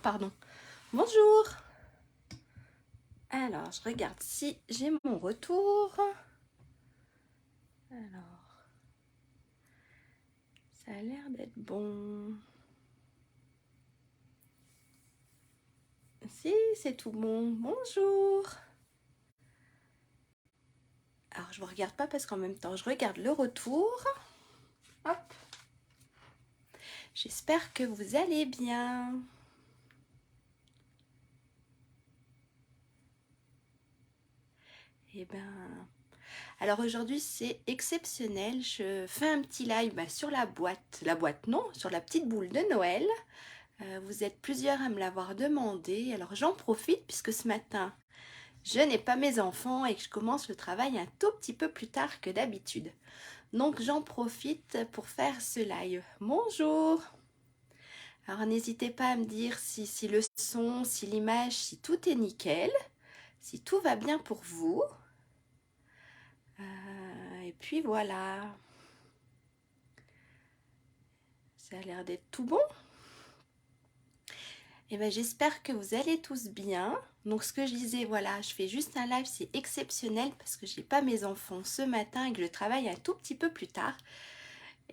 Pardon. Bonjour. Alors, je regarde si j'ai mon retour. Alors, ça a l'air d'être bon. Si, c'est tout bon. Bonjour. Alors, je ne vous regarde pas parce qu'en même temps, je regarde le retour. Hop. J'espère que vous allez bien. Eh ben, alors aujourd'hui c'est exceptionnel. Je fais un petit live sur la boîte. La boîte non, sur la petite boule de Noël. Vous êtes plusieurs à me l'avoir demandé. Alors j'en profite puisque ce matin je n'ai pas mes enfants et que je commence le travail un tout petit peu plus tard que d'habitude. Donc j'en profite pour faire ce live. Bonjour. Alors n'hésitez pas à me dire si le son, si l'image, si tout est nickel, si tout va bien pour vous. Et puis voilà. Ça a l'air d'être tout bon. Et ben j'espère que vous allez tous bien. Donc ce que je disais, voilà, je fais juste un live, c'est exceptionnel parce que j'ai pas mes enfants ce matin et que je travaille un tout petit peu plus tard.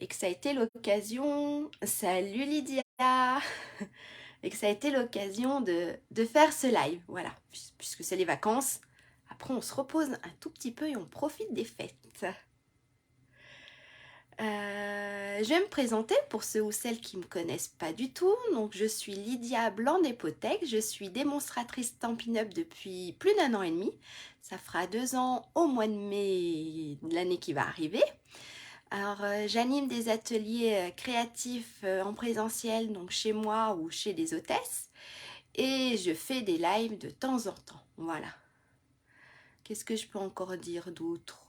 Et que ça a été l'occasion, salut Lydia, et que ça a été l'occasion de faire ce live, voilà, puisque c'est les vacances. Après on se repose un tout petit peu et on profite des fêtes. Je vais me présenter pour ceux ou celles qui ne me connaissent pas du tout. Donc je suis Lydia Blanc-Despothèques, je suis démonstratrice Stampin' Up depuis plus d'1 an et demi. Ça fera 2 ans au mois de mai de l'année qui va arriver. Alors j'anime des ateliers créatifs en présentiel, donc chez moi ou chez des hôtesses. Et je fais des lives de temps en temps, voilà. Qu'est-ce que je peux encore dire d'autre?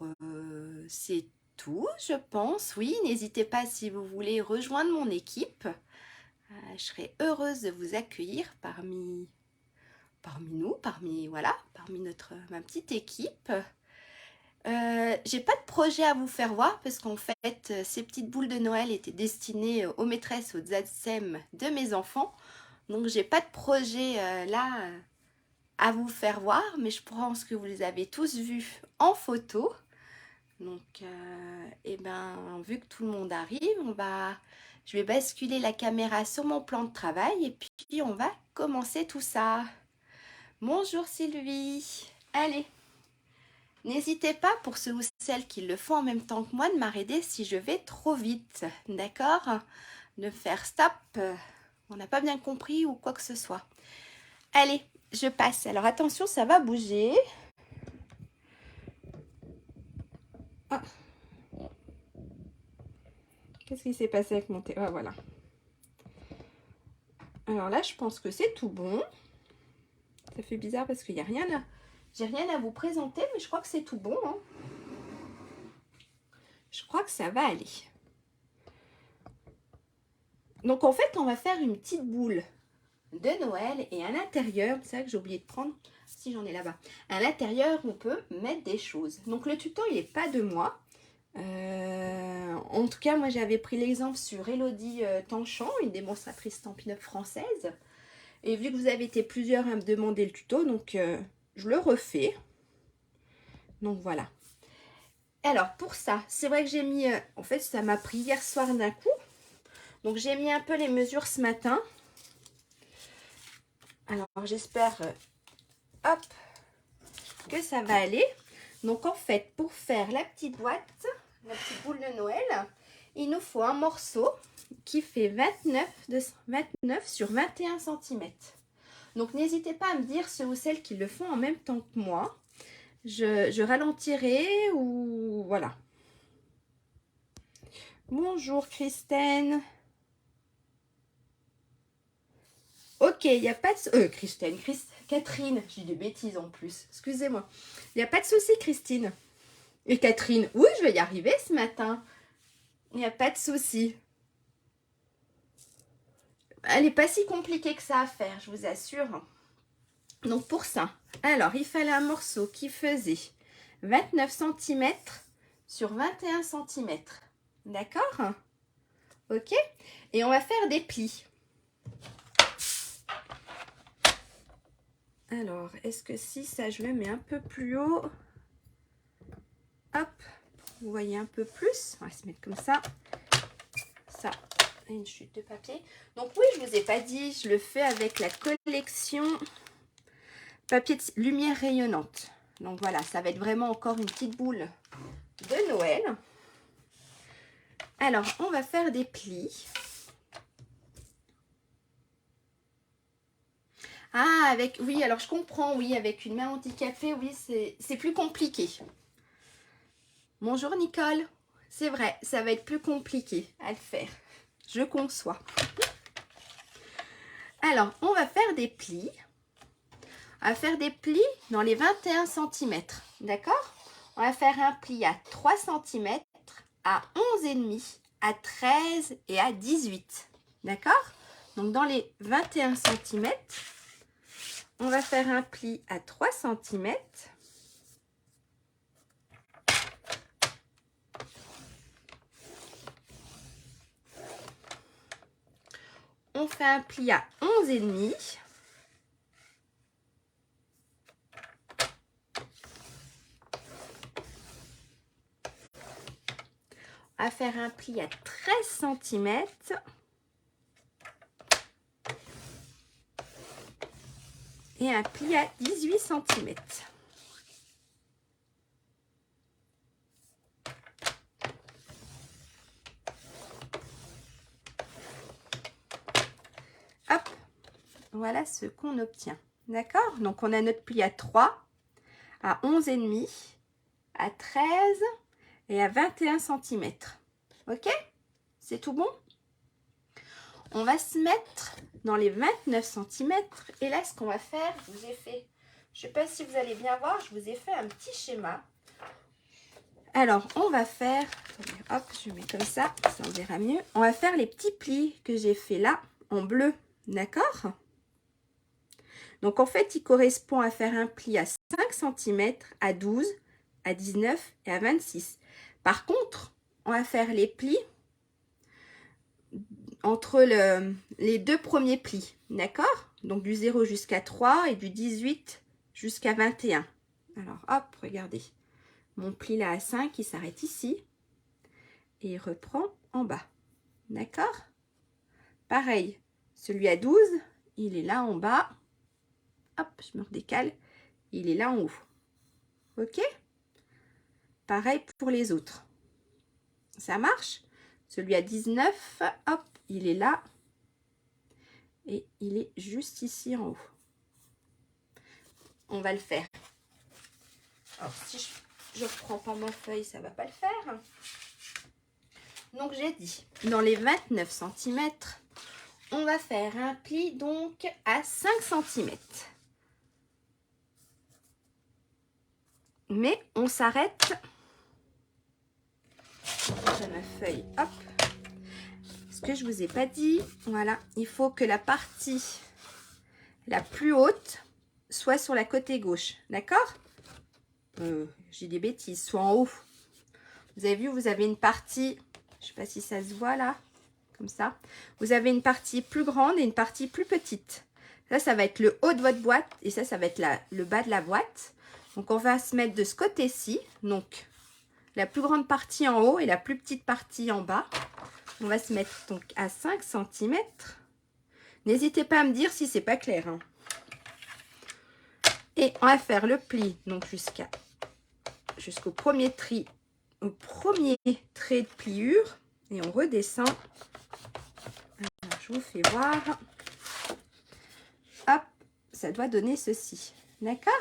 C'est tout, je pense. Oui, n'hésitez pas si vous voulez rejoindre mon équipe. Je serai heureuse de vous accueillir parmi nous, parmi ma petite équipe. J'ai pas de projet à vous faire voir parce qu'en fait, ces petites boules de Noël étaient destinées aux maîtresses, aux ATSEM de mes enfants. Donc j'ai pas de projet là à vous faire voir, mais je pense que vous les avez tous vus en photo. Donc, et ben, vu que tout le monde arrive, je vais basculer la caméra sur mon plan de travail et puis on va commencer tout ça. Bonjour Sylvie. Allez, n'hésitez pas pour ceux ou celles qui le font en même temps que moi de m'arrêter si je vais trop vite, d'accord? De faire stop, on n'a pas bien compris ou quoi que ce soit. Allez, je passe. Alors attention, ça va bouger. Ah. Qu'est-ce qui s'est passé avec mon thé? Ah, voilà. Alors là, je pense que c'est tout bon. Ça fait bizarre parce qu'il n'y a rien à... J'ai rien à vous présenter, mais je crois que c'est tout bon. Hein. Je crois que ça va aller. Donc en fait, on va faire une petite boule de Noël et à l'intérieur, c'est ça que j'ai oublié de prendre, si j'en ai là-bas. À l'intérieur, on peut mettre des choses. Donc le tuto, il n'est pas de moi. En tout cas, moi j'avais pris l'exemple sur Elodie Tanchant, une démonstratrice Stampin' Up française. Et vu que vous avez été plusieurs à me demander le tuto, donc je le refais. Donc voilà. Alors pour ça, c'est vrai que j'ai mis, en fait ça m'a pris hier soir d'un coup. Donc j'ai mis un peu les mesures ce matin. Alors j'espère, hop, que ça va aller. Donc en fait, pour faire la petite boîte, la petite boule de Noël, il nous faut un morceau qui fait 29 sur 21 cm. Donc n'hésitez pas à me dire ceux ou celles qui le font en même temps que moi. Je ralentirai ou voilà. Bonjour Christine. Ok, il n'y a pas de... Catherine, j'ai des bêtises en plus. Excusez-moi. Il n'y a pas de souci Christine. Et Catherine, oui, je vais y arriver ce matin. Il n'y a pas de souci. Elle n'est pas si compliquée que ça à faire, je vous assure. Donc pour ça, alors il fallait un morceau qui faisait 29 cm sur 21 cm. D'accord? Ok? Et on va faire des plis. Alors, est-ce que si ça, je le mets un peu plus haut. Hop, vous voyez un peu plus. On va se mettre comme ça. Ça, une chute de papier. Donc oui, je vous ai pas dit, je le fais avec la collection papier de lumière rayonnante. Donc voilà, ça va être vraiment encore une petite boule de Noël. Alors, on va faire des plis. Ah, avec, oui, alors je comprends, oui, avec une main handicapée, oui, c'est plus compliqué. Bonjour Nicole, c'est vrai, ça va être plus compliqué à le faire, je conçois. Alors, on va faire des plis. On va faire des plis dans les 21 cm, d'accord? On va faire un pli à 3 cm, à 11,5, à 13 et à 18, d'accord? Donc, dans les 21 cm, on va faire un pli à 3 cm. On fait un pli à 11,5. On va faire un pli à 13 cm. Et un pli à 18 cm. Hop, voilà ce qu'on obtient. D'accord? Donc, on a notre pli à 3, à 11,5, à 13 et à 21 cm. Ok? C'est tout bon? On va se mettre dans les 29 cm. Et là, ce qu'on va faire, je vous ai fait, je ne sais pas si vous allez bien voir, je vous ai fait un petit schéma. Alors, on va faire, hop, je mets comme ça on verra mieux. On va faire les petits plis que j'ai fait là, en bleu, d'accord? Donc, en fait, il correspond à faire un pli à 5 cm, à 12, à 19 et à 26. Par contre, on va faire les plis entre les deux premiers plis, d'accord? Donc, du 0 jusqu'à 3 et du 18 jusqu'à 21. Alors, hop, regardez. Mon pli là à 5, il s'arrête ici et il reprend en bas. D'accord? Pareil, celui à 12, il est là en bas. Hop, je me redécale. Il est là en haut. Ok? Pareil pour les autres. Ça marche? Celui à 19, hop, il est là. Et il est juste ici en haut. On va le faire. Alors, si je ne reprends pas ma feuille, ça ne va pas le faire. Donc, j'ai dit, dans les 29 cm, on va faire un pli donc à 5 cm. Mais on s'arrête. J'ai ma feuille, hop. Ce que je vous ai pas dit, voilà, il faut que la partie la plus haute soit sur la côté gauche, d'accord? J'ai des bêtises, soit en haut. Vous avez vu, vous avez une partie, je sais pas si ça se voit là, comme ça. Vous avez une partie plus grande et une partie plus petite. Ça va être le haut de votre boîte et ça va être le bas de la boîte. Donc, on va se mettre de ce côté-ci. Donc, la plus grande partie en haut et la plus petite partie en bas. On va se mettre donc à 5 cm. N'hésitez pas à me dire si c'est pas clair, hein. Et on va faire le pli donc jusqu'au premier trait de pliure. Et on redescend. Alors, je vous fais voir. Hop, ça doit donner ceci. D'accord?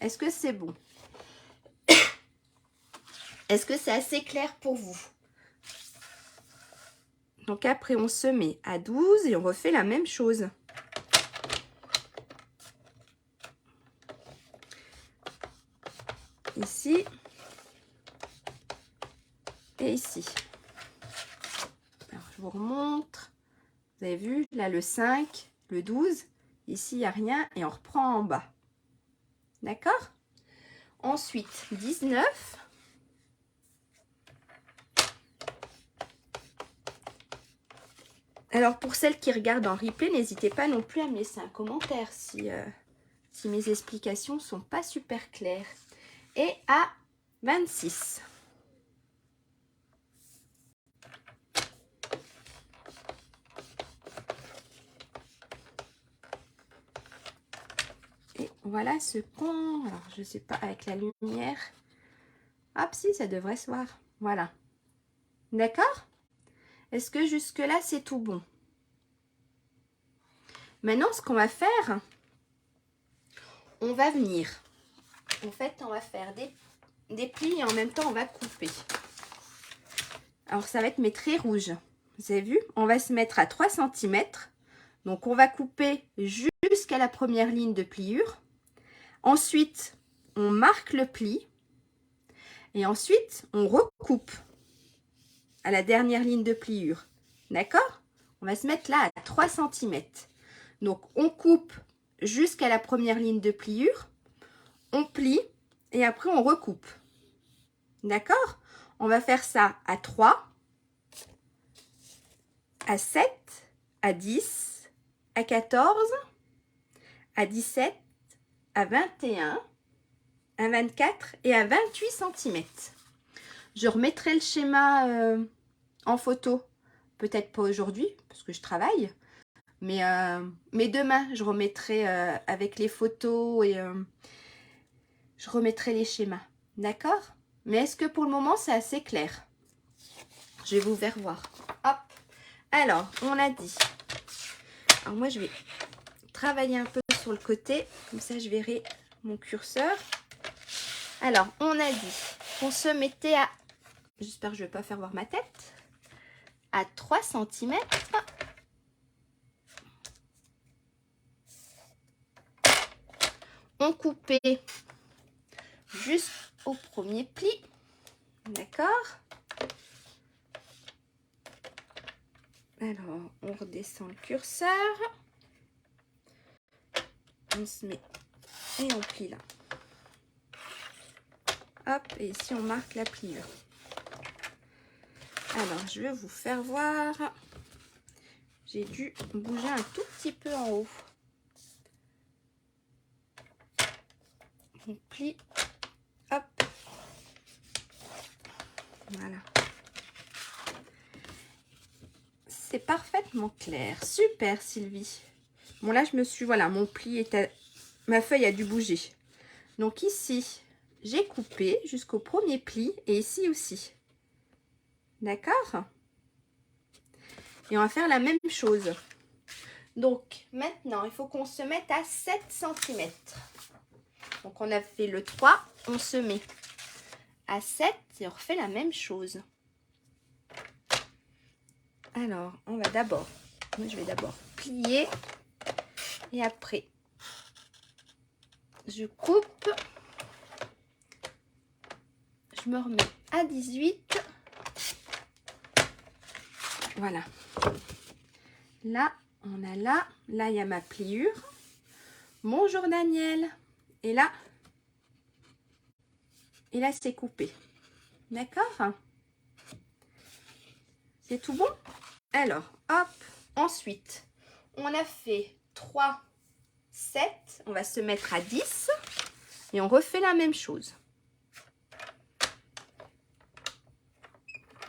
Est-ce que c'est bon? Est-ce que c'est assez clair pour vous? Donc après, on se met à 12 et on refait la même chose. Ici. Et ici. Alors, je vous remontre. Vous avez vu, là, le 5, le 12. Ici, il n'y a rien et on reprend en bas. D'accord? Ensuite, 19. Alors pour celles qui regardent en replay, n'hésitez pas non plus à me laisser un commentaire si mes explications sont pas super claires. Et à 26. Et voilà ce qu'on... Alors je sais pas avec la lumière. Hop, si, ça devrait se voir. Voilà. D'accord? Est-ce que jusque-là, c'est tout bon? Maintenant, ce qu'on va faire, on va venir. En fait, on va faire des plis et en même temps, on va couper. Alors, ça va être mes traits rouges. Vous avez vu? On va se mettre à 3 cm. Donc, on va couper jusqu'à la première ligne de pliure. Ensuite, on marque le pli. Et ensuite, on recoupe à la dernière ligne de pliure. D'accord? On va se mettre là à 3 cm. Donc, on coupe jusqu'à la première ligne de pliure. On plie et après, on recoupe. D'accord? On va faire ça à 3, à 7, à 10, à 14, à 17, à 21, à 24 et à 28 cm. Je remettrai le schéma en photo. Peut-être pas aujourd'hui parce que je travaille. Mais demain, je remettrai avec les photos et je remettrai les schémas. D'accord? Mais est-ce que pour le moment, c'est assez clair? Je vais vous faire voir. Hop. Alors, on a dit. Alors moi, je vais travailler un peu sur le côté. Comme ça, je verrai mon curseur. Alors, on a dit qu'on se mettait à... J'espère que je ne vais pas faire voir ma tête. À 3 cm. On coupait jusqu'au premier pli. D'accord? Alors, on redescend le curseur. On se met et on plie là. Hop, et ici on marque la pliure. Alors, je vais vous faire voir. J'ai dû bouger un tout petit peu en haut. On plie. Hop. Voilà. C'est parfaitement clair. Super, Sylvie. Bon, là, je me suis... Voilà, mon pli est à... Ma feuille a dû bouger. Donc ici, j'ai coupé jusqu'au premier pli et ici aussi. D'accord? Et on va faire la même chose. Donc, maintenant, il faut qu'on se mette à 7 cm. Donc, on a fait le 3, on se met à 7 et on refait la même chose. Alors, on va d'abord, moi je vais d'abord plier et après, je coupe. Je me remets à 18. Voilà. Là, on a là. Là, il y a ma pliure. Bonjour Daniel. Et là, c'est coupé. D'accord? C'est tout bon? Alors, hop. Ensuite, on a fait 3, 7. On va se mettre à 10. Et on refait la même chose.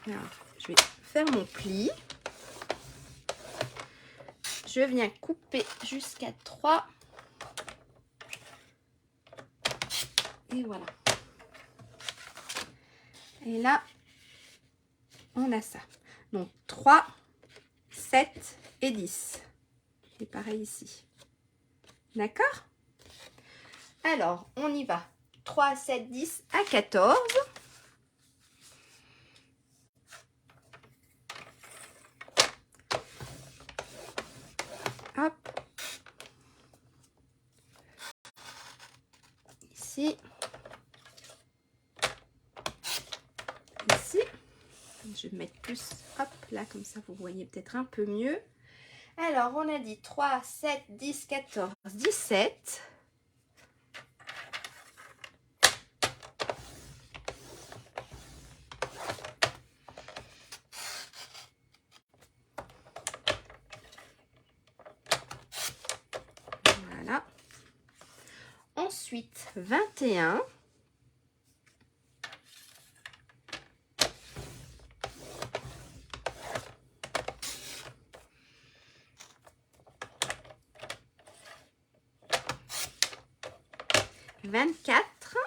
Alors, je vais faire mon pli. Je viens couper jusqu'à 3. Et voilà. Et là, on a ça. Donc, 3, 7 et 10. Et pareil ici. D'accord? Alors, on y va. 3, 7, 10 à 14. Hop. Ici. Ici. Je vais mettre plus, hop, là, comme ça, vous voyez peut-être un peu mieux. Alors, on a dit 3, 7, 10, 14, 17. Ensuite, 21. Vingt-quatre.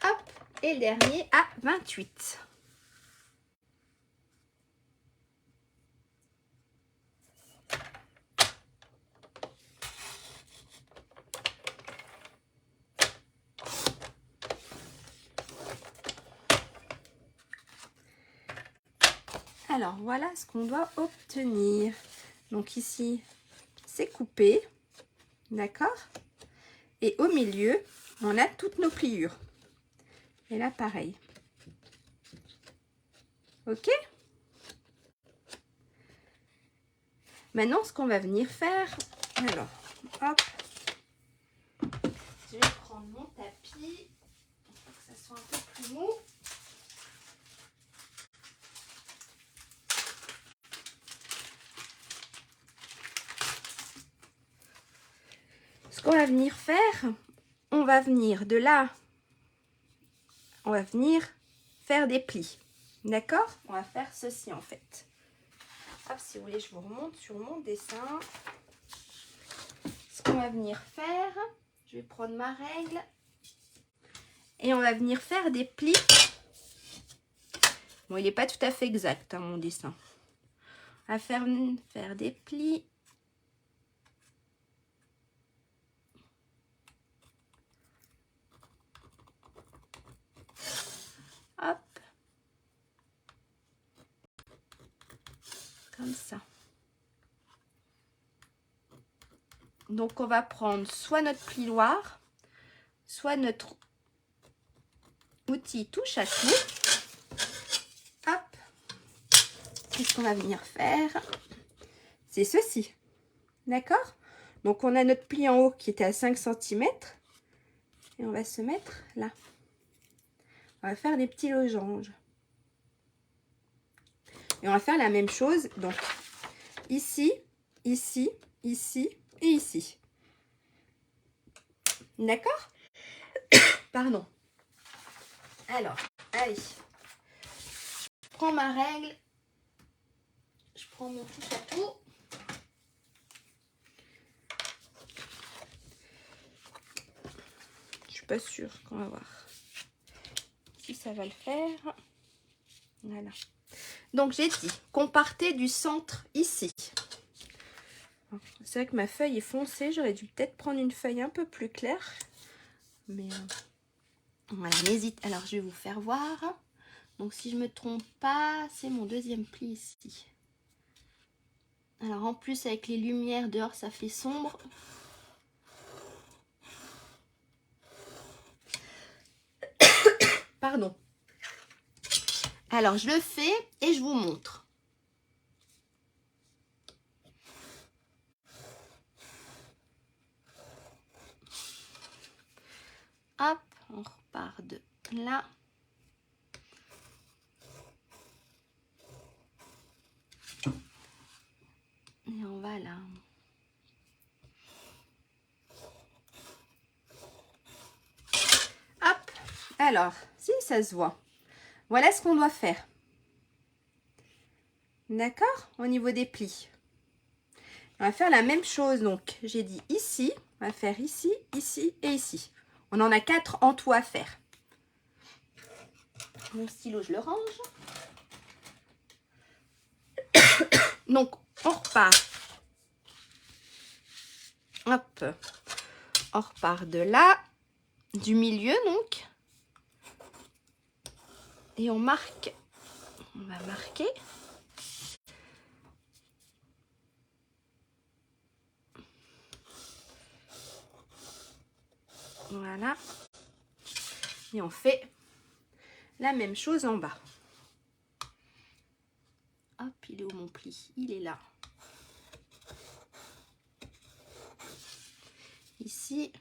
Hop, et le dernier à 28. Alors, voilà ce qu'on doit obtenir. Donc ici, c'est coupé, d'accord? Et au milieu, on a toutes nos pliures. Et là, pareil. Ok? Maintenant, ce qu'on va venir faire, alors, hop, je vais prendre mon tapis, pour que ça soit un peu plus mou. Ce qu'on va venir faire, on va venir de là, on va venir faire des plis. D'accord? On va faire ceci en fait. Hop, si vous voulez, je vous remonte sur mon dessin. Ce qu'on va venir faire, je vais prendre ma règle. Et on va venir faire des plis. Bon, il n'est pas tout à fait exact, hein, mon dessin. On va faire des plis. Hop. Comme ça. Donc, on va prendre soit notre plioir, soit notre outil touche à tout. Hop. Et ce qu'on va venir faire, c'est ceci. D'accord? Donc, on a notre pli en haut qui était à 5 cm. Et on va se mettre là. On va faire des petits losanges. Et on va faire la même chose. Donc, ici, ici, ici et ici. D'accord? Pardon. Alors, allez. Je prends ma règle. Je prends mon touche à tout. Je suis pas sûre qu'on va voir si ça va le faire. Voilà. Donc, j'ai dit qu'on partait du centre ici. C'est vrai que ma feuille est foncée. J'aurais dû peut-être prendre une feuille un peu plus claire. Mais voilà, n'hésite. Alors, je vais vous faire voir. Donc, si je me trompe pas, c'est mon deuxième pli ici. Alors, en plus, avec les lumières dehors, ça fait sombre. Pardon. Alors, je le fais et je vous montre. Hop, on repart de là. Et on va là. Hop, alors, si ça se voit, voilà ce qu'on doit faire. D'accord? Au niveau des plis. On va faire la même chose, donc j'ai dit ici, on va faire ici, ici et ici. On en a 4 en tout à faire. Mon stylo, je le range. Donc, on repart. Hop. On repart de là, du milieu donc. Et on marque. On va marquer. Voilà. Et on fait la même chose en bas. Hop, il est où mon pli? Il est là. Ici.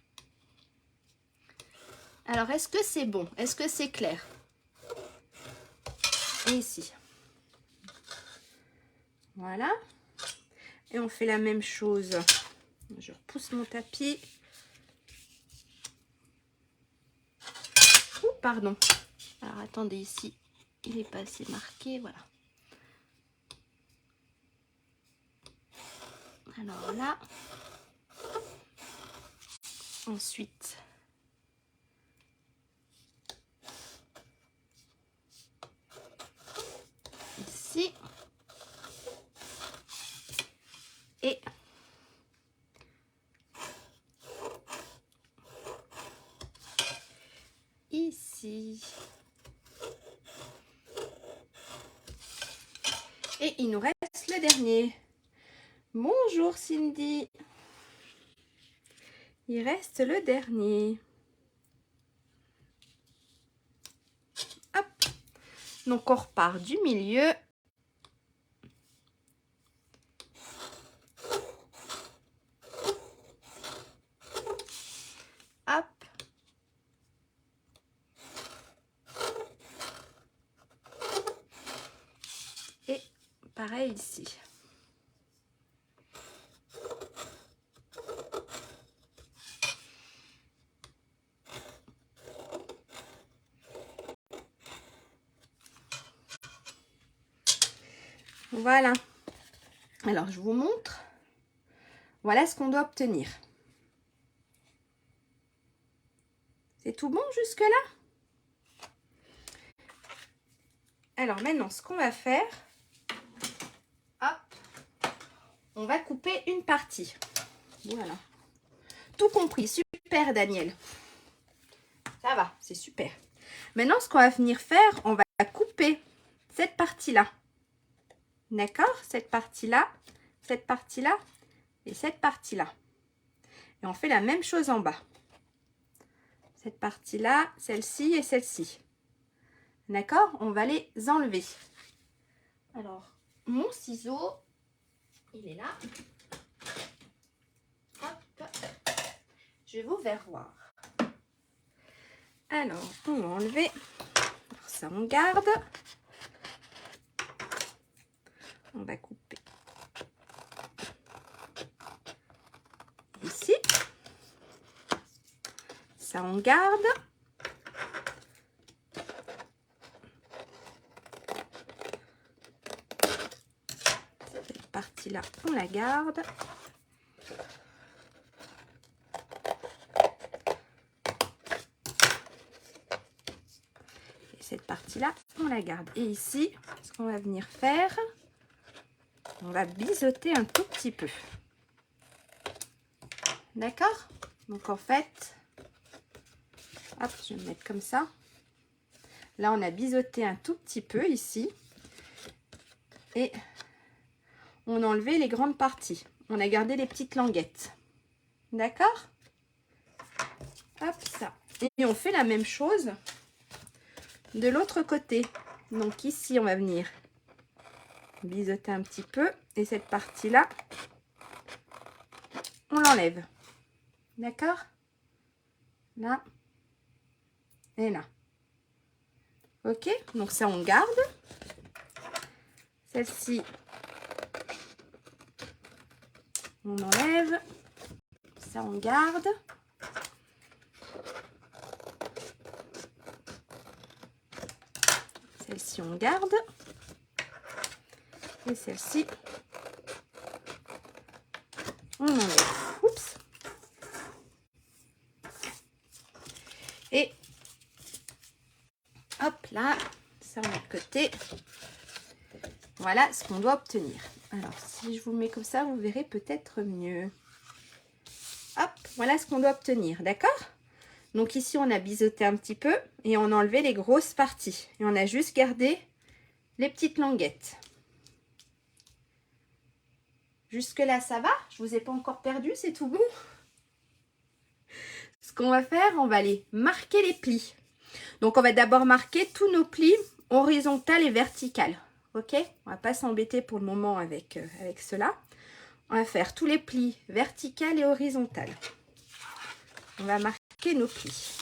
Alors, est-ce que c'est bon? Est-ce que c'est clair? Et ici. Voilà. Et on fait la même chose. Je repousse mon tapis. Ouh, pardon. Alors, attendez, ici, il n'est pas assez marqué. Voilà. Alors là. Ensuite. Ici. Et ici. Et il nous reste le dernier. Bonjour Cindy. Il reste le dernier. Hop. Donc on repart du milieu. Hop. Et pareil ici. Voilà. Alors, je vous montre. Voilà ce qu'on doit obtenir. C'est tout bon jusque-là? Alors, maintenant, ce qu'on va faire, hop, on va couper une partie. Voilà. Tout compris. Super, Daniel. Ça va, c'est super. Maintenant, ce qu'on va venir faire, on va couper cette partie-là. D'accord? Cette partie-là et cette partie-là. Et on fait la même chose en bas. Cette partie-là, celle-ci et celle-ci. D'accord? On va les enlever. Alors, mon ciseau, il est là. Hop. Je vais vous faire voir. Alors, on va enlever. Alors, ça, on garde. On va couper ici. Ça, on garde. Cette partie-là, on la garde. Et cette partie-là, on la garde. Et ici, ce qu'on va venir faire, on va biseauter un tout petit peu. D'accord? Donc en fait, hop, je vais me mettre comme ça. Là, on a biseauté un tout petit peu ici. Et on a enlevé les grandes parties. On a gardé les petites languettes. D'accord? Hop, ça. Et on fait la même chose de l'autre côté. Donc ici, on va venir biseauter un petit peu. Et cette partie-là, on l'enlève. D'accord? Là. Et là. Ok? Donc ça, on garde. Celle-ci, on enlève. Ça, on garde. Celle-ci, on garde. Et celle-ci, on enlève. Oups. Et hop là, ça on met de côté. Voilà ce qu'on doit obtenir. Alors, si je vous mets comme ça, vous verrez peut-être mieux. Hop, voilà ce qu'on doit obtenir, d'accord? Donc ici, on a biseauté un petit peu et on a enlevé les grosses parties. Et on a juste gardé les petites languettes. Jusque-là, ça va? Je vous ai pas encore perdu, c'est tout bon? Ce qu'on va faire, on va aller marquer les plis. Donc, on va d'abord marquer tous nos plis horizontales et verticales. Ok? On va pas s'embêter pour le moment avec cela. On va faire tous les plis verticales et horizontales. On va marquer nos plis.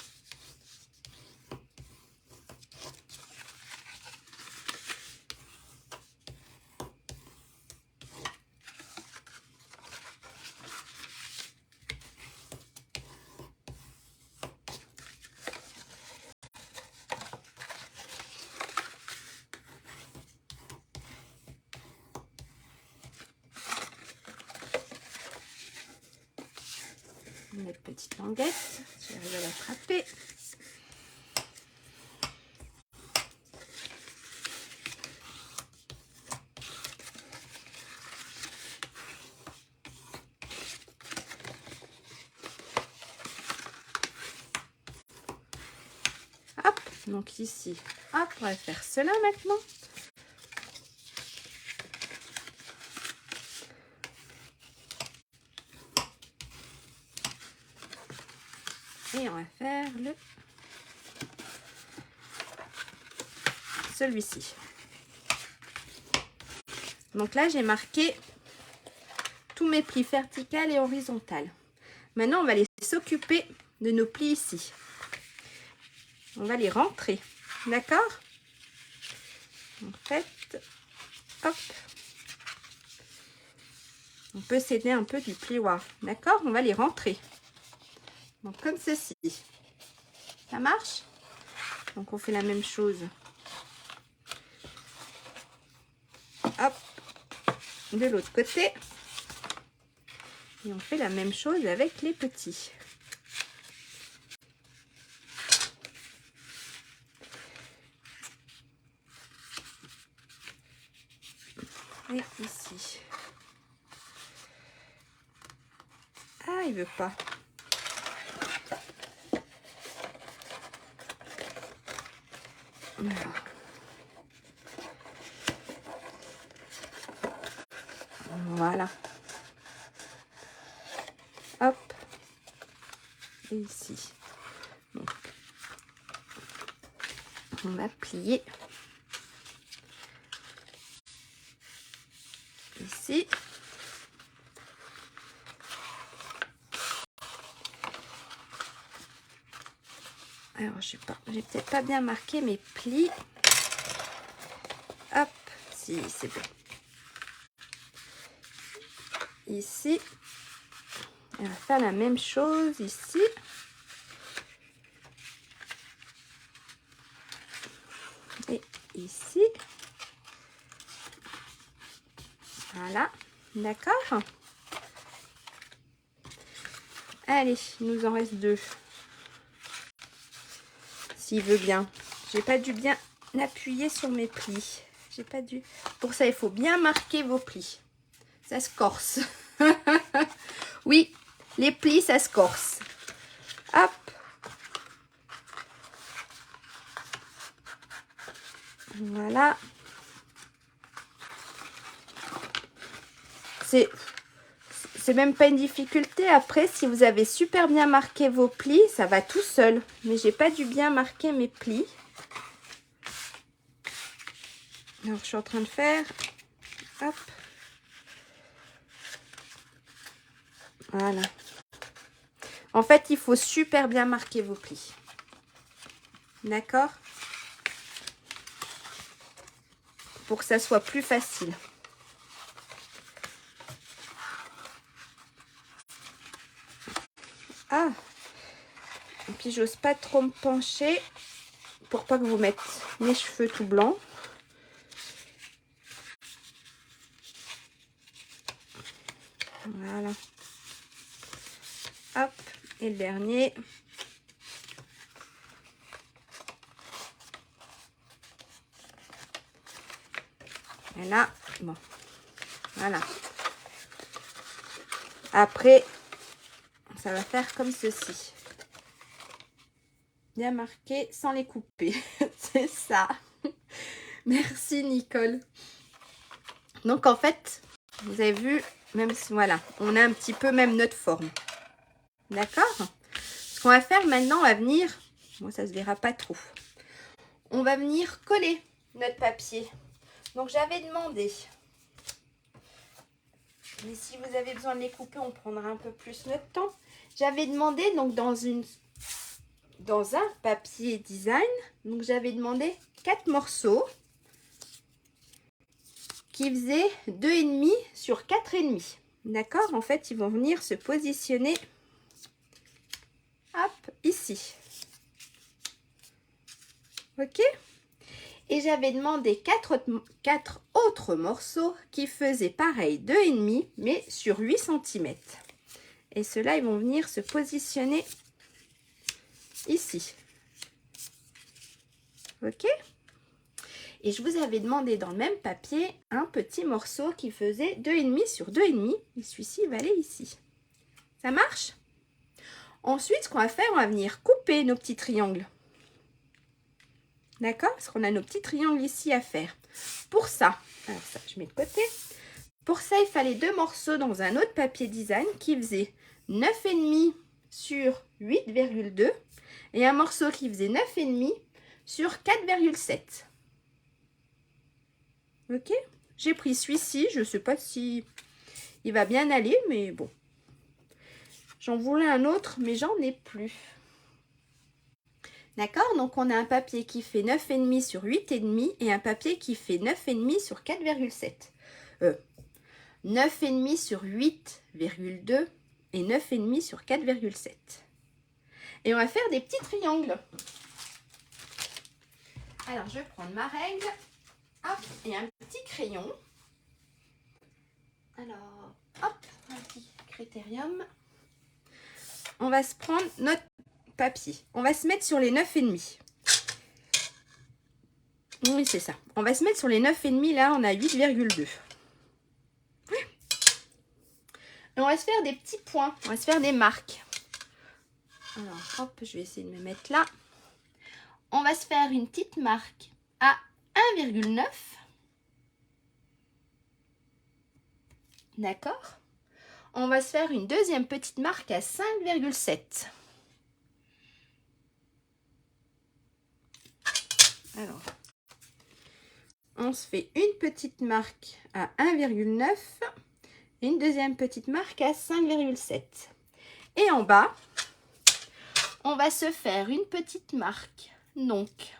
Notre petite languette, j'arrive à l'attraper. Hop, donc ici, hop, on va faire cela maintenant. Et on va faire celui-ci. Donc là, j'ai marqué tous mes plis verticales et horizontales. Maintenant, on va aller s'occuper de nos plis ici. On va les rentrer, d'accord? En fait, hop. On peut s'aider un peu du plioir, d'accord? On va les rentrer. Donc comme ceci. Ça marche? Donc on fait la même chose. Hop. De l'autre côté. Et on fait la même chose avec les petits. Et ici. Ah, il veut pas. Voilà. Hop. Et ici. Donc, on va plier. Ici. Alors, je sais pas, j'ai peut-être pas bien marqué mes plis. Hop, si, c'est bon. Ici. On va faire la même chose ici. Et ici. Voilà, d'accord. Allez, il nous en reste 2. S'il veut bien. J'ai pas dû bien appuyer sur mes plis. J'ai pas dû. Pour ça, il faut bien marquer vos plis. Ça se corse. Oui, les plis, ça se corse. Hop. Voilà. C'est même pas une difficulté. Après, si vous avez super bien marqué vos plis, ça va tout seul. Mais j'ai pas dû bien marquer mes plis. Alors, je suis en train de faire. Hop. Voilà. En fait, il faut super bien marquer vos plis. D'accord? Pour que ça soit plus facile. Ah! Et puis, j'ose pas trop me pencher pour pas que vous mettez mes cheveux tout blancs. Voilà. Hop. Et le dernier. Et là, bon. Voilà. Après, ça va faire comme ceci. Bien marqué sans les couper. C'est ça. Merci Nicole. Donc en fait, vous avez vu, même si voilà, on a un petit peu même notre forme. D'accord? Ce qu'on va faire maintenant, on va venir, bon ça se verra pas trop. On va venir coller notre papier. Donc j'avais demandé, mais si vous avez besoin de les couper, on prendra un peu plus notre temps. J'avais demandé donc dans un papier design, donc j'avais demandé 4 morceaux qui faisaient 2,5 sur 4,5. D'accord? En fait, ils vont venir se positionner hop, ici. Ok? Et j'avais demandé 4 autres morceaux qui faisaient pareil, 2,5 mais sur 8 cm. Et ceux-là, ils vont venir se positionner ici. Ok? Et je vous avais demandé dans le même papier un petit morceau qui faisait 2,5 sur 2,5. Et celui-ci va aller ici. Ça marche? Ensuite, ce qu'on va faire, on va venir couper nos petits triangles. D'accord? Parce qu'on a nos petits triangles ici à faire. Pour ça, alors ça, je mets de côté. Pour ça, il fallait 2 morceaux dans un autre papier design qui faisait 9,5 sur 8,2 et un morceau qui faisait 9,5 sur 4,7. Ok? J'ai pris celui-ci. Je ne sais pas si il va bien aller, mais bon. J'en voulais un autre, mais j'en ai plus. D'accord? Donc, on a un papier qui fait 9,5 sur 8,5 et un papier qui fait 9,5 sur 4,7. 9,5 sur 8,2 et 9,5 sur 4,7. Et on va faire des petits triangles. Alors, je vais prendre ma règle. Hop, et un petit crayon. Alors, hop, un petit critérium. On va se prendre notre papier. On va se mettre sur les 9,5. Oui, c'est ça. On va se mettre sur les 9,5. Là, on a 8,2. Et on va se faire des petits points. On va se faire des marques. Alors, hop, je vais essayer de me mettre là. On va se faire une petite marque à 1,9. D'accord? On va se faire une deuxième petite marque à 5,7. Alors, on se fait une petite marque à 1,9 et une deuxième petite marque à 5,7. Et en bas, on va se faire une petite marque, donc,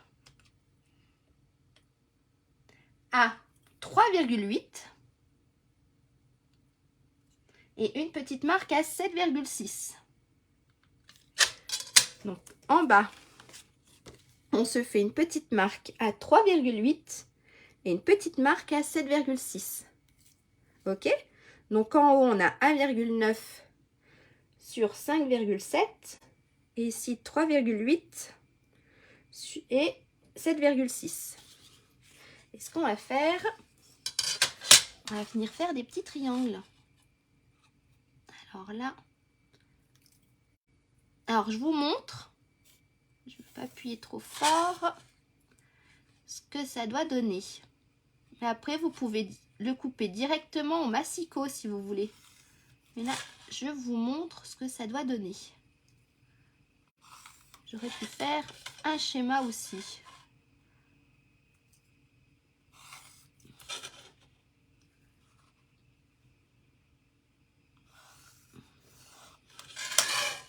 à 3,8 et une petite marque à 7,6. Donc, en bas, on se fait une petite marque à 3,8 et une petite marque à 7,6. Ok? Donc, en haut, on a 1,9 sur 5,7 et ici 3,8 et 7,6. Et ce qu'on va faire, on va venir faire des petits triangles. Alors là, alors je vous montre, je ne vais pas appuyer trop fort, ce que ça doit donner. Mais après, vous pouvez le couper directement au massicot si vous voulez. Mais là, je vous montre ce que ça doit donner. J'aurais pu faire un schéma aussi.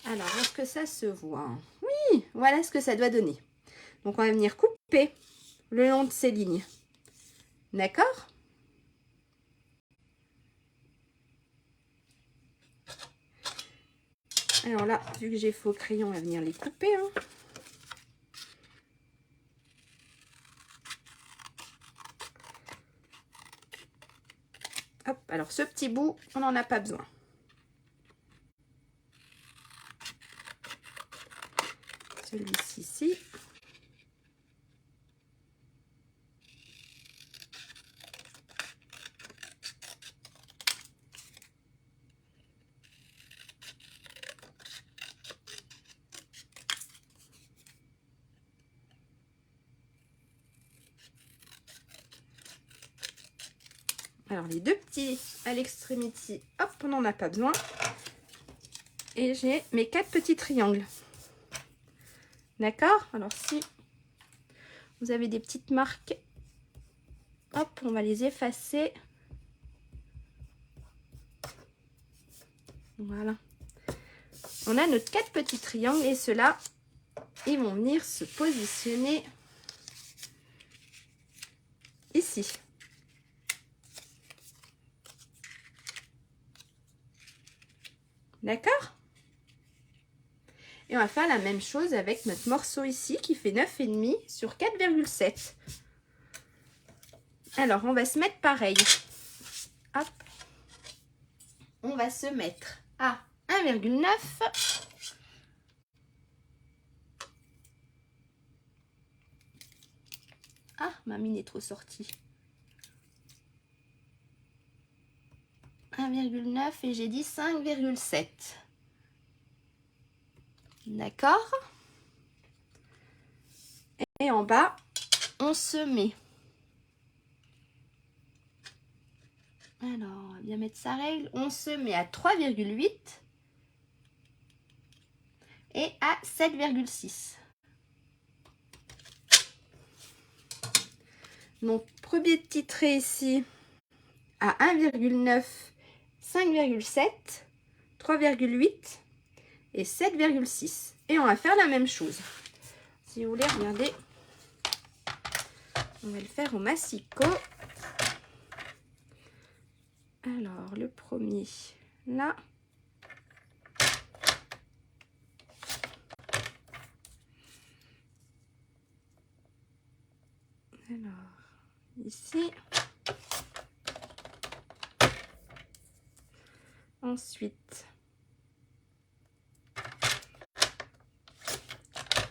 Alors, est-ce que ça se voit? Oui, voilà ce que ça doit donner. Donc, on va venir couper le long de ces lignes. D'accord? Alors là, vu que j'ai faux crayon, on va venir les couper. Hein. Hop, alors ce petit bout, on n'en a pas besoin. Celui-ci ici. Alors les deux petits à l'extrémité, hop, on n'en a pas besoin. Et j'ai mes 4 petits triangles. D'accord? Alors si vous avez des petites marques, hop, on va les effacer. Voilà. On a nos 4 petits triangles et ceux-là, ils vont venir se positionner ici. D'accord? Et on va faire la même chose avec notre morceau ici qui fait 9,5 sur 4,7. Alors, on va se mettre pareil. Hop. On va se mettre à 1,9. Ah, ma mine est trop sortie. 1,9 et j'ai dit 5,7. D'accord. Et en bas, on se met. Alors, on va bien mettre sa règle. On se met à 3,8 et à 7,6. Donc, premier petit trait ici à 1,9, 5,7, 3,8 et 7,6. Et on va faire la même chose. Si vous voulez, regardez, on va le faire au massicot. Alors, le premier, là. Alors, ici. Ensuite,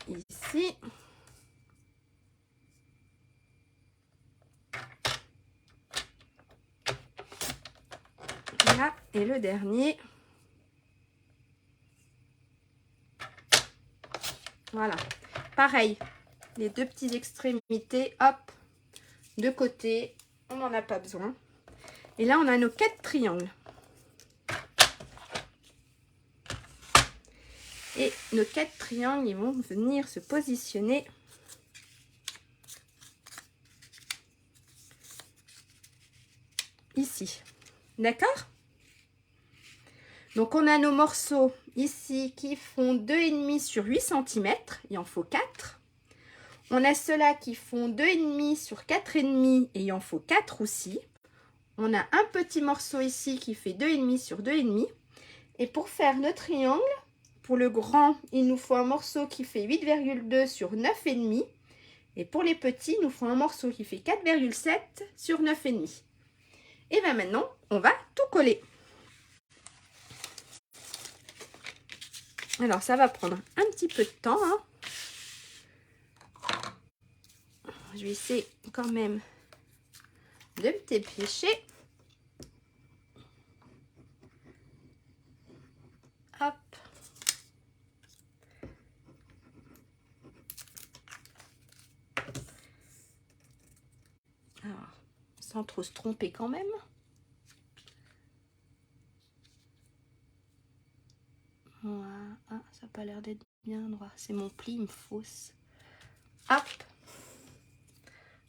ici. Là, et le dernier. Voilà. Pareil, les deux petites extrémités, hop, de côté. On n'en a pas besoin. Et là, on a nos 4 triangles. Et nos 4 triangles, ils vont venir se positionner ici. D'accord? Donc, on a nos morceaux ici qui font 2,5 sur 8 cm. Il en faut 4. On a ceux-là qui font 2,5 sur 4,5 et il en faut 4 aussi. On a un petit morceau ici qui fait 2,5 sur 2,5. Et pour faire notre triangle, pour le grand, il nous faut un morceau qui fait 8,2 sur 9,5. Et pour les petits, il nous faut un morceau qui fait 4,7 sur 9,5. Et bien maintenant, on va tout coller. Alors, ça va prendre un petit peu de temps. Hein. Je vais essayer quand même de me dépêcher. Hop. Alors, sans trop se tromper quand même. Voilà. Ah, ça n'a pas l'air d'être bien droit. C'est mon pli, il me fausse. Hop.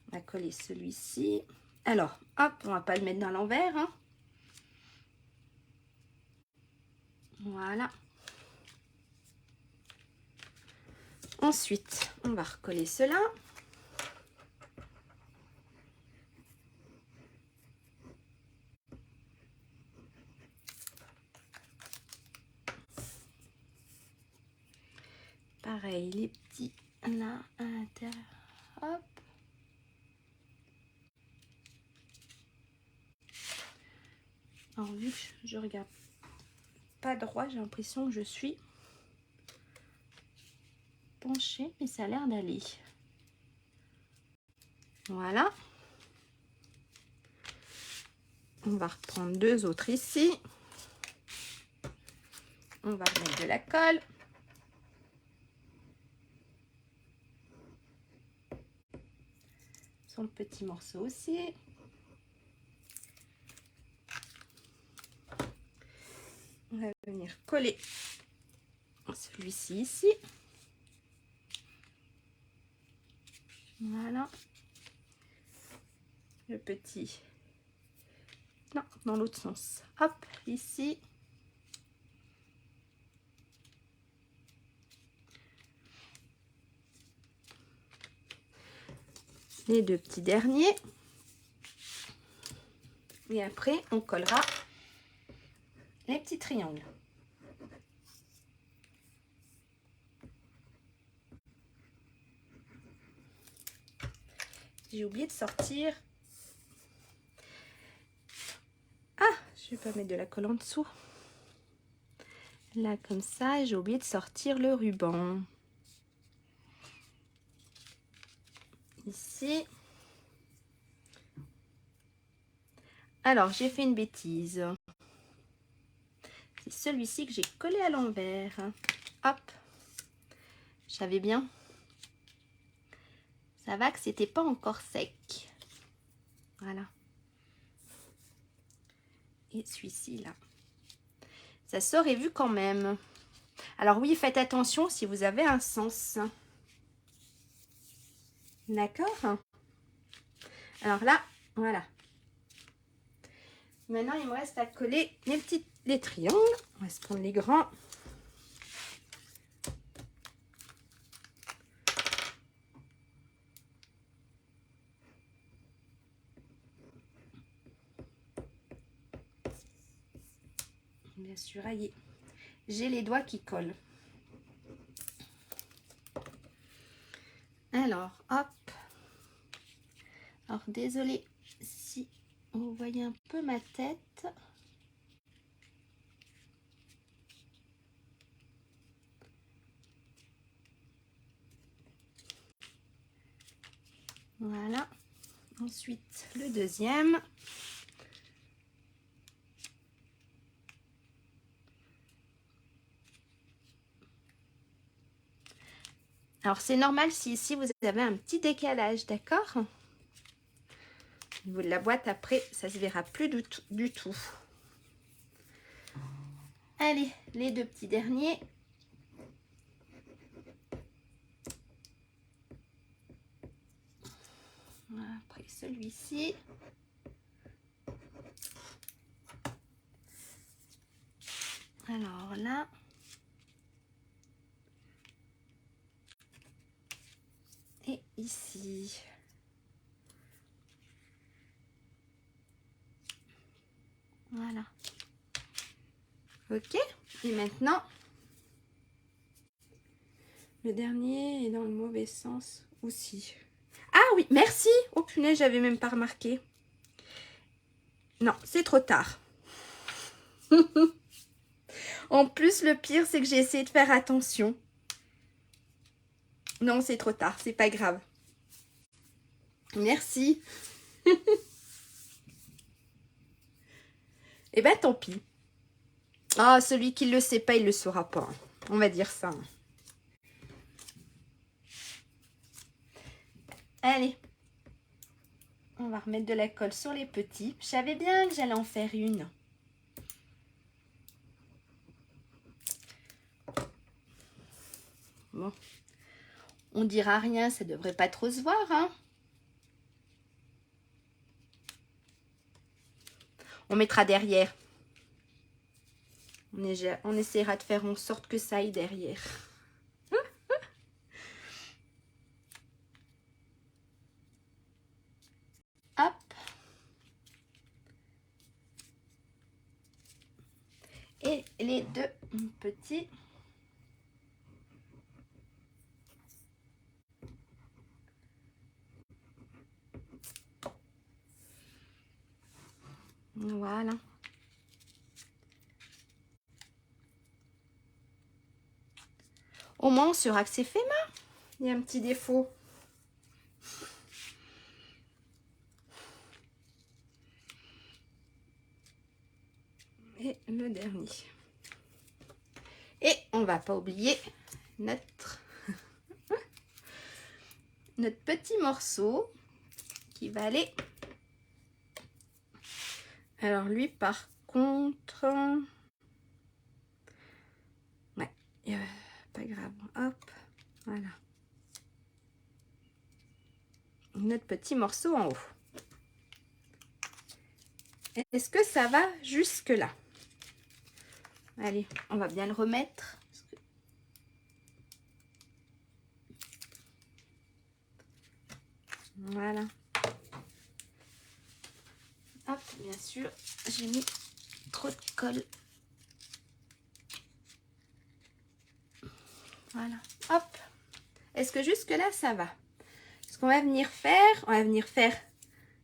On va coller celui-ci. Alors, hop, on va pas le mettre dans l'envers. Hein. Voilà. Ensuite, on va recoller cela. Pareil, les petits là à l'intérieur. Hop. Alors, vu que je regarde pas droit, j'ai l'impression que je suis penchée, mais ça a l'air d'aller. Voilà. On va reprendre deux autres ici. On va mettre de la colle. Sur le petit morceau aussi. On va venir coller celui-ci ici. Voilà. Le petit. Non, dans l'autre sens. Hop, ici. Les deux petits derniers. Et après, on collera les petits triangles. J'ai oublié de sortir. Ah, je vais pas mettre de la colle en dessous. Là, comme ça, j'ai oublié de sortir le ruban. Ici. Alors, j'ai fait une bêtise. C'est celui-ci que j'ai collé à l'envers. Hop. Je savais bien. Ça va que c'était pas encore sec. Voilà. Et celui-ci, là. Ça serait vu quand même. Alors oui, faites attention si vous avez un sens. D'accord? Alors là, voilà. Maintenant, il me reste à coller les triangles. On va se prendre les grands. Bien sûr, aïe. J'ai les doigts qui collent. Alors, hop. Alors, désolée si vous voyez un peu ma tête. Voilà. Ensuite, le deuxième. Alors, c'est normal si ici, vous avez un petit décalage, d'accord? Au niveau de la boîte, après, ça se verra plus du tout. Allez, les deux petits derniers. Après, celui-ci. Alors là. Et ici. Voilà. Ok. Et maintenant, le dernier est dans le mauvais sens aussi. Ah oui, merci. Oh punaise, j'avais même pas remarqué. Non, c'est trop tard. En plus, le pire, c'est que j'ai essayé de faire attention. Non, c'est trop tard, c'est pas grave. Merci. Eh ben, tant pis. Ah, celui qui le sait pas, il le saura pas. On va dire ça. Allez. On va remettre de la colle sur les petits. Je savais bien que j'allais en faire une. Bon. On dira rien, ça devrait pas trop se voir, hein. On mettra derrière. On essaiera de faire en sorte que ça aille derrière. Hop. Et les deux petits. Voilà. Au moins, on saura que c'est fait main. Il y a un petit défaut. Et le dernier. Et on va pas oublier notre petit morceau qui va aller. Alors lui, par contre, ouais, pas grave. Hop, voilà. Notre petit morceau en haut. Est-ce que ça va jusque là? Allez, on va bien le remettre. Voilà. Hop, bien sûr, j'ai mis trop de colle. Voilà. Hop. Est-ce que jusque là, ça va? Ce qu'on va venir faire, on va venir faire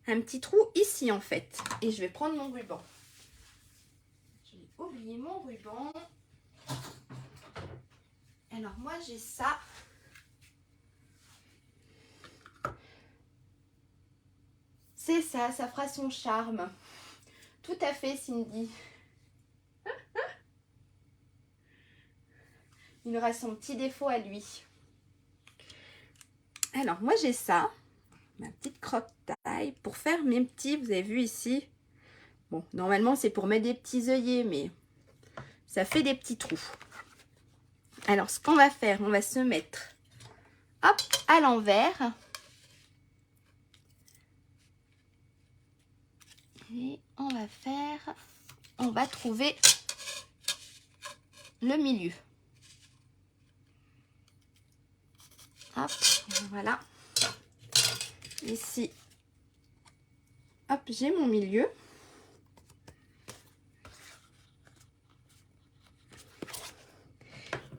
un petit trou ici en fait. Et je vais prendre mon ruban. J'ai oublié mon ruban. Alors moi j'ai ça. C'est ça, ça fera son charme. Tout à fait, Cindy. Il aura son petit défaut à lui. Alors moi j'ai ça, ma petite croque-taille pour faire mes petits, vous avez vu ici. Bon, normalement c'est pour mettre des petits œillets, mais ça fait des petits trous. Alors ce qu'on va faire, on va se mettre hop à l'envers. Et on va faire, on va trouver le milieu. Hop, voilà. Ici, hop, j'ai mon milieu.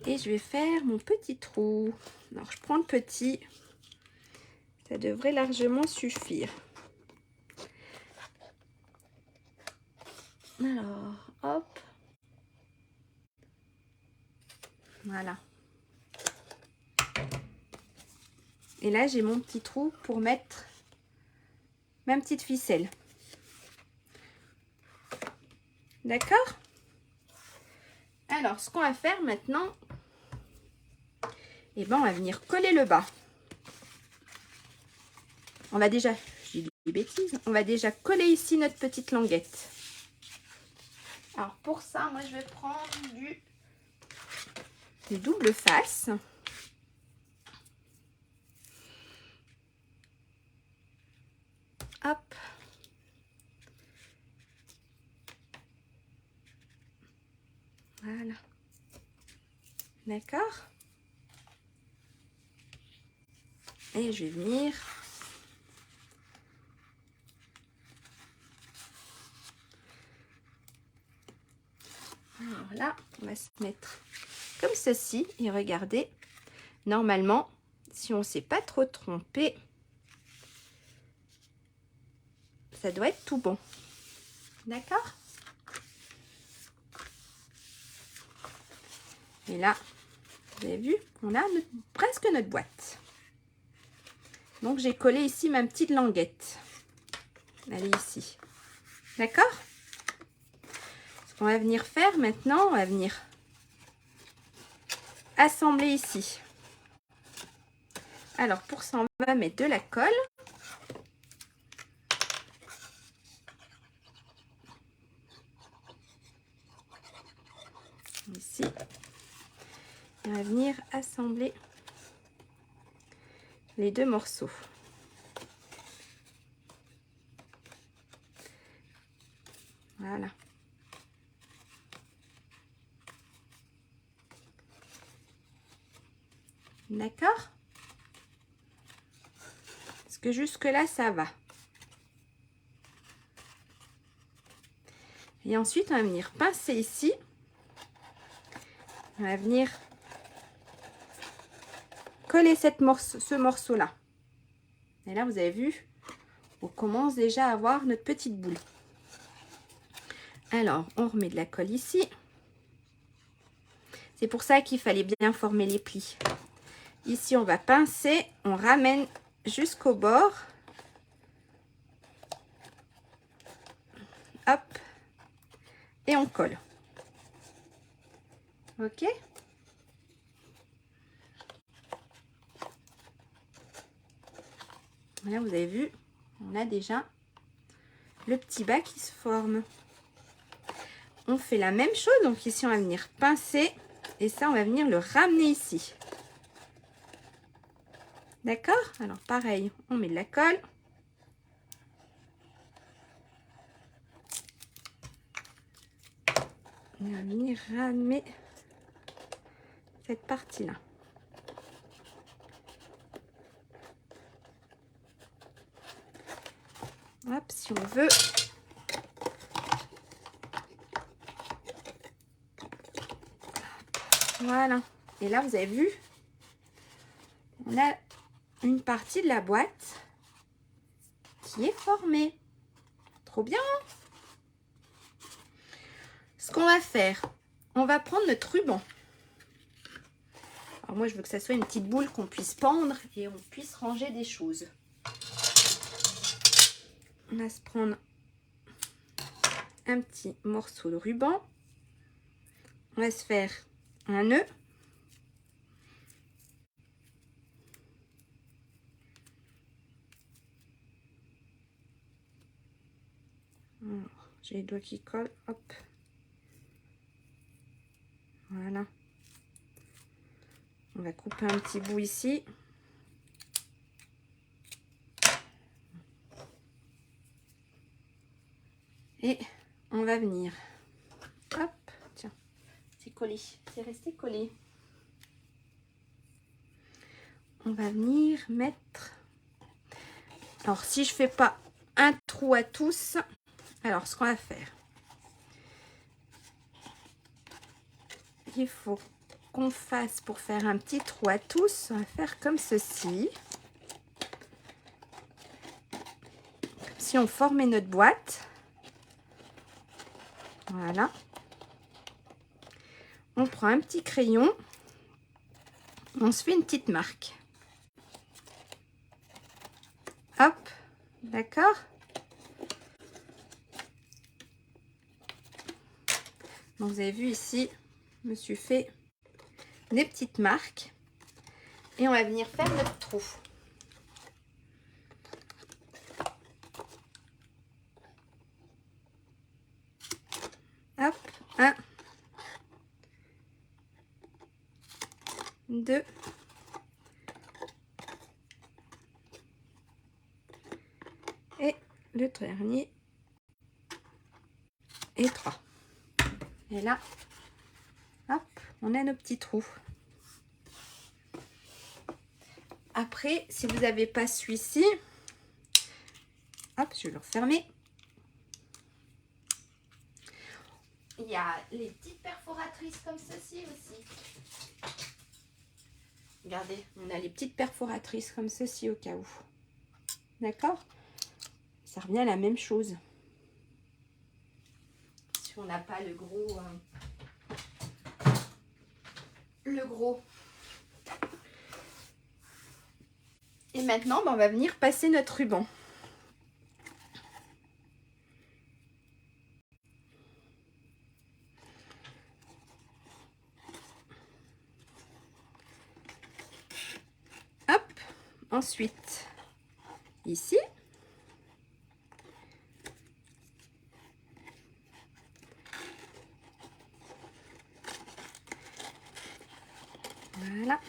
Et je vais faire mon petit trou. Alors, je prends le petit. Ça devrait largement suffire. Alors, hop. Voilà. Et là, j'ai mon petit trou pour mettre ma petite ficelle. D'accord? Alors, ce qu'on va faire maintenant, eh ben, on va venir coller le bas. On va déjà, j'ai dit des bêtises, on va déjà coller ici notre petite languette. Alors, pour ça, moi, je vais prendre du double face. Hop. Voilà. D'accord? Et je vais venir alors là, on va se mettre comme ceci et regardez, normalement, si on ne s'est pas trop trompé, ça doit être tout bon. D'accord? Et là, vous avez vu, on a presque notre boîte. Donc, j'ai collé ici ma petite languette. Elle est ici. D'accord? Ce qu'on va venir faire maintenant, on va venir assembler ici. Alors, pour ça, on va mettre de la colle. Ici. On va venir assembler les deux morceaux. Voilà. D'accord? Parce que jusque-là, ça va. Et ensuite, on va venir pincer ici. On va venir coller ce morceau-là. Et là, vous avez vu, on commence déjà à avoir notre petite boule. Alors, on remet de la colle ici. C'est pour ça qu'il fallait bien former les plis. Ici, on va pincer, on ramène jusqu'au bord. Hop. Et on colle. Ok? Là, vous avez vu, on a déjà le petit bas qui se forme. On fait la même chose. Donc ici, on va venir pincer. Et ça, on va venir le ramener ici. D'accord? Alors, pareil, on met de la colle. On va venir ramener cette partie-là. Hop, si on veut. Voilà. Et là, vous avez vu, on a une partie de la boîte qui est formée. Trop bien. Ce qu'on va faire, on va prendre notre ruban. Alors moi, je veux que ça soit une petite boule qu'on puisse pendre et on puisse ranger des choses. On va se prendre un petit morceau de ruban. On va se faire un nœud. J'ai les doigts qui collent. Hop. Voilà. On va couper un petit bout ici. Et on va venir. Hop. Tiens. C'est collé. C'est resté collé. On va venir mettre... Alors, si je fais pas un trou à tous, alors ce qu'on va faire, il faut qu'on fasse, pour faire un petit trou à tous, on va faire comme ceci. Si on formait notre boîte, voilà. On prend un petit crayon, on se fait une petite marque. Hop, d'accord. Donc vous avez vu ici, je me suis fait des petites marques et on va venir faire notre trou. Hop, 1, 2, et le dernier, et 3. Et là, hop, on a nos petits trous. Après, si vous n'avez pas celui-ci, hop, je vais le refermer. Il y a les petites perforatrices comme ceci aussi. Regardez, on a les petites perforatrices comme ceci au cas où. D'accord? Ça revient à la même chose. Si on n'a pas le gros... Et maintenant, on va venir passer notre ruban. Hop, ensuite, ici. Voilà.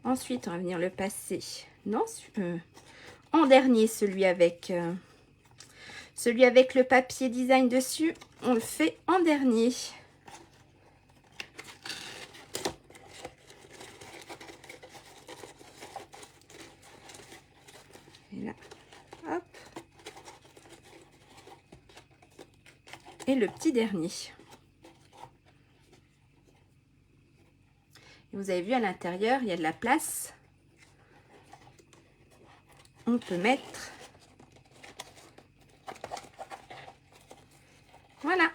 Ensuite, on va venir le passer en dernier, celui avec le papier design dessus. On le fait en dernier. Et là, hop. Et le petit dernier. Vous avez vu à l'intérieur, il y a de la place. On peut mettre... Voilà.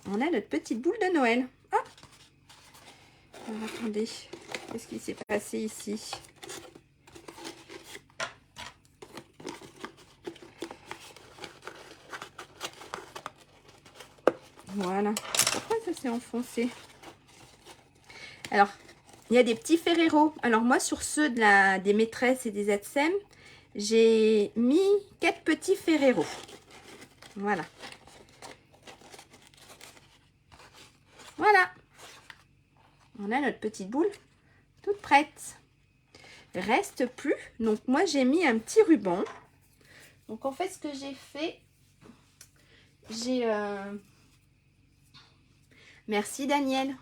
On a notre petite boule de Noël. Hop. Alors, attendez, qu'est-ce qui s'est passé ici? Voilà. Pourquoi ça s'est enfoncé? Alors, il y a des petits Ferrero. Alors moi, sur ceux des maîtresses et des ATSEM, j'ai mis 4 petits Ferrero. Voilà. Voilà. On a notre petite boule toute prête. Reste plus. Donc moi, j'ai mis un petit ruban. Donc en fait, ce que j'ai fait, j'ai... Merci Daniel.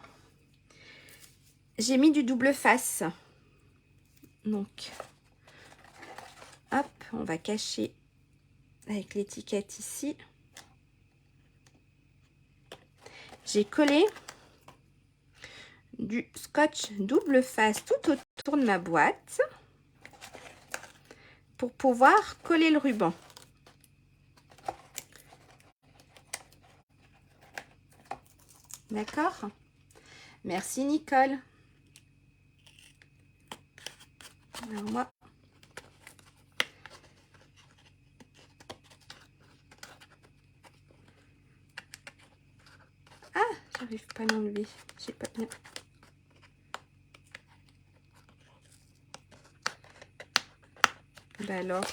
J'ai mis du double face. Donc, hop, on va cacher avec l'étiquette ici. J'ai collé du scotch double face tout autour de ma boîte pour pouvoir coller le ruban. D'accord? Merci Nicole. Alors moi, ah, j'arrive pas à l'enlever. J'ai pas bien. Ben alors,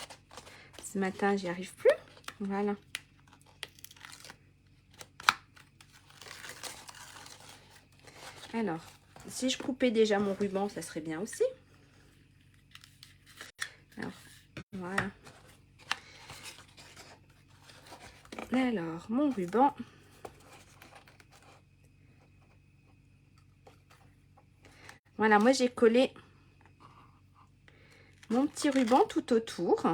ce matin, j'y arrive plus. Voilà. Alors, si je coupais déjà mon ruban, ça serait bien aussi. Alors, voilà. Alors, mon ruban. Voilà, moi j'ai collé mon petit ruban tout autour.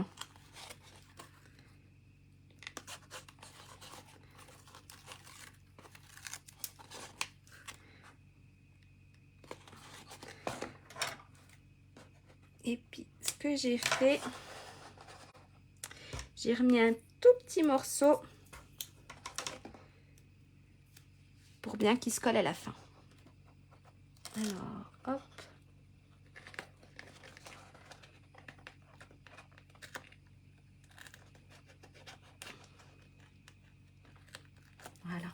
Et puis, ce que j'ai fait, j'ai remis un tout petit morceau pour bien qu'il se colle à la fin. Alors, hop. Voilà.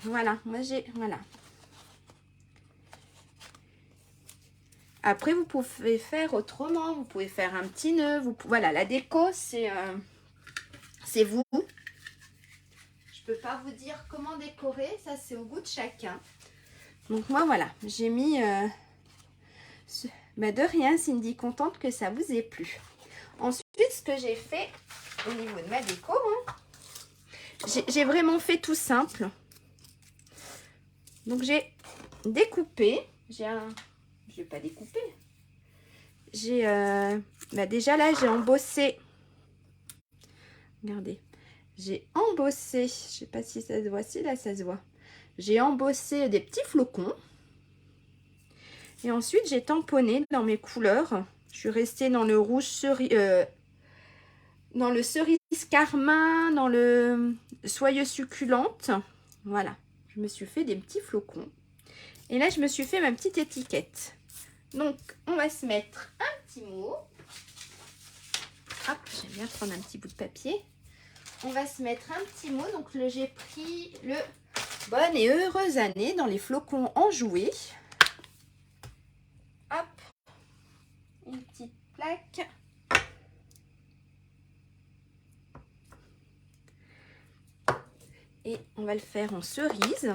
Voilà, moi j'ai, voilà. Après, vous pouvez faire autrement. Vous pouvez faire un petit nœud. Voilà, la déco, c'est vous. Je peux pas vous dire comment décorer. Ça, c'est au goût de chacun. Donc, moi, voilà. J'ai mis... bah, de rien, Cindy, contente que ça vous ait plu. Ensuite, ce que j'ai fait au niveau de ma déco, hein, j'ai vraiment fait tout simple. Donc, j'ai découpé. Je vais pas découper. J'ai bah déjà là, j'ai embossé. Regardez. J'ai embossé. Je sais pas si ça se voit. Si, là, ça se voit. J'ai embossé des petits flocons. Et ensuite, j'ai tamponné dans mes couleurs. Je suis restée dans le rouge dans le cerise carmin, dans le soyeuse succulente. Voilà. Je me suis fait des petits flocons. Et là, je me suis fait ma petite étiquette. Donc, on va se mettre un petit mot. Hop, j'aime bien prendre un petit bout de papier. On va se mettre un petit mot. Donc, j'ai pris le bonne et heureuse année dans les flocons enjoués. Hop, une petite plaque. Et on va le faire en cerise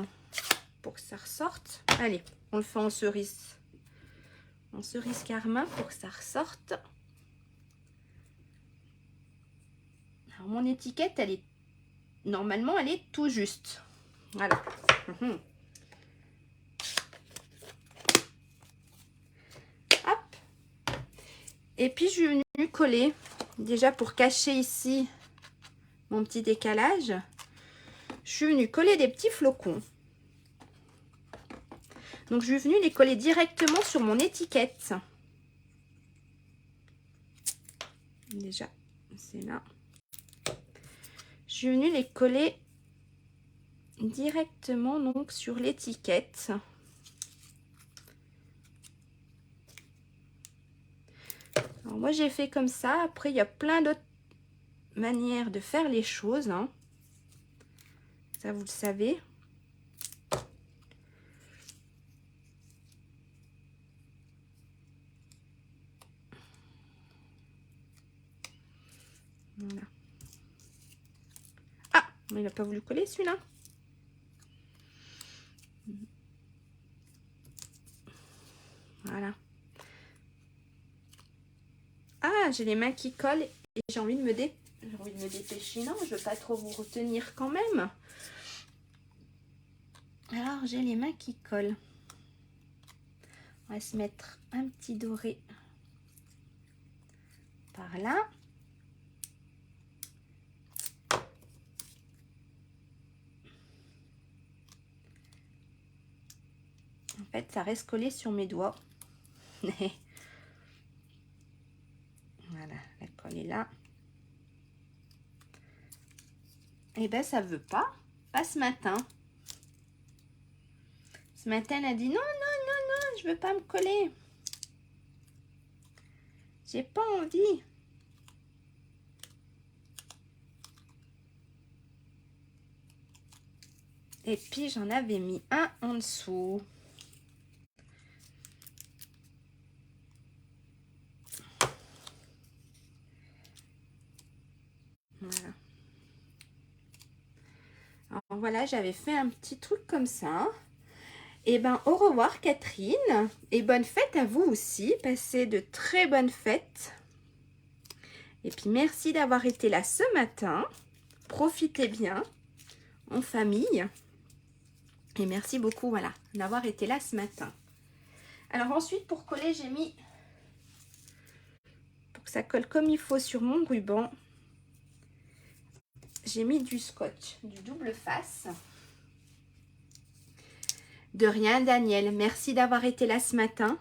pour que ça ressorte. Allez, on le fait en cerise carmin pour que ça ressorte. Alors, mon étiquette, elle est normalement, elle est tout juste. Voilà. Hop. Et puis, je suis venue coller, déjà pour cacher ici mon petit décalage, je suis venue coller des petits flocons. Donc, je suis venue les coller directement sur mon étiquette. Déjà, c'est là. Je suis venue les coller directement donc sur l'étiquette. Alors moi j'ai fait comme ça. Après il y a plein d'autres manières de faire les choses, hein. Ça vous le savez. Voilà. Ah, il n'a pas voulu coller celui-là. Voilà. Ah, j'ai les mains qui collent et j'ai envie de me dépêcher. Non, je veux pas trop vous retenir quand même. Alors, j'ai les mains qui collent. On va se mettre un petit doré par là. En fait, ça reste collé sur mes doigts. Voilà, la colle est là. Et ben, ça veut pas. Pas ce matin. Ce matin, elle a dit non, non, non, non, je veux pas me coller. J'ai pas envie. Et puis, j'en avais mis un en dessous. Voilà. Alors voilà, j'avais fait un petit truc comme ça. Et ben, au revoir Catherine. Et bonne fête à vous aussi. Passez de très bonnes fêtes. Et puis, merci d'avoir été là ce matin. Profitez bien en famille. Et merci beaucoup, voilà, d'avoir été là ce matin. Alors ensuite, pour coller, j'ai mis, pour que ça colle comme il faut sur mon ruban, j'ai mis du scotch, du double face. De rien, Daniel. Merci d'avoir été là ce matin.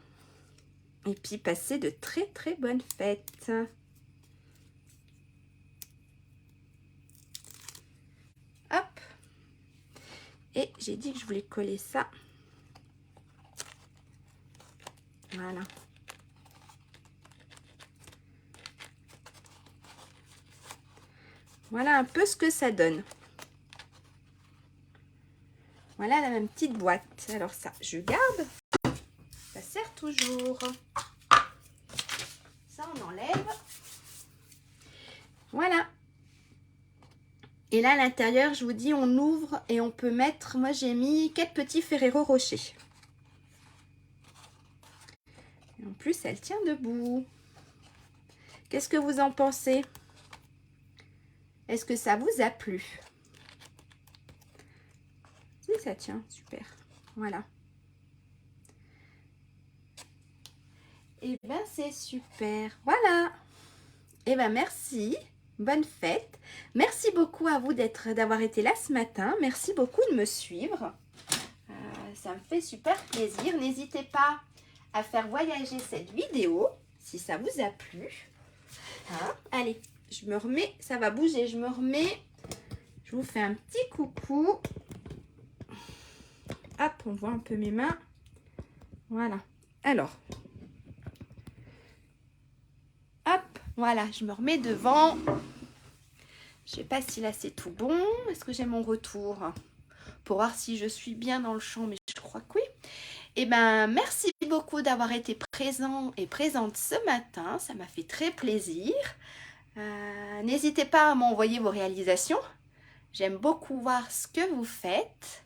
Et puis, passez de très, très bonnes fêtes. Hop. Et j'ai dit que je voulais coller ça. Voilà. Voilà un peu ce que ça donne. Voilà la même petite boîte. Alors ça, je garde. Ça sert toujours. Ça, on enlève. Voilà. Et là, à l'intérieur, je vous dis, on ouvre et on peut mettre... Moi, j'ai mis 4 petits Ferrero Rocher. Et en plus, elle tient debout. Qu'est-ce que vous en pensez? Est-ce que ça vous a plu? Si, ça tient. Super. Voilà. Et bien, c'est super. Voilà. Et bien, merci. Bonne fête. Merci beaucoup à vous d'avoir été là ce matin. Merci beaucoup de me suivre. Ça me fait super plaisir. N'hésitez pas à faire voyager cette vidéo si ça vous a plu. Hein? Allez, je me remets. Ça va bouger. Je me remets. Je vous fais un petit coucou. Hop, on voit un peu mes mains. Voilà. Alors. Hop, voilà, je me remets devant. Je sais pas si là c'est tout bon. Est-ce que j'ai mon retour? Pour voir si je suis bien dans le champ, mais je crois que oui. Et ben, merci beaucoup d'avoir été présent et présente ce matin. Ça m'a fait très plaisir. N'hésitez pas à m'envoyer vos réalisations. J'aime beaucoup voir ce que vous faites.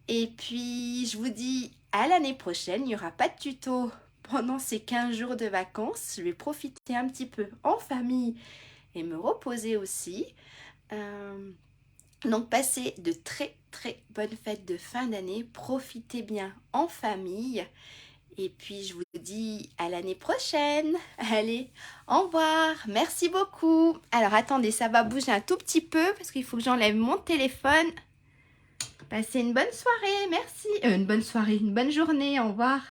Et puis, je vous dis à l'année prochaine. Il n'y aura pas de tuto pendant ces 15 jours de vacances. Je vais profiter un petit peu en famille et me reposer aussi. Donc, passez de très très bonnes fêtes de fin d'année. Profitez bien en famille. Et puis, je vous dis à l'année prochaine. Allez, au revoir. Merci beaucoup. Alors, attendez, ça va bouger un tout petit peu parce qu'il faut que j'enlève mon téléphone. Passez une bonne soirée. Merci. Une bonne soirée, une bonne journée. Au revoir.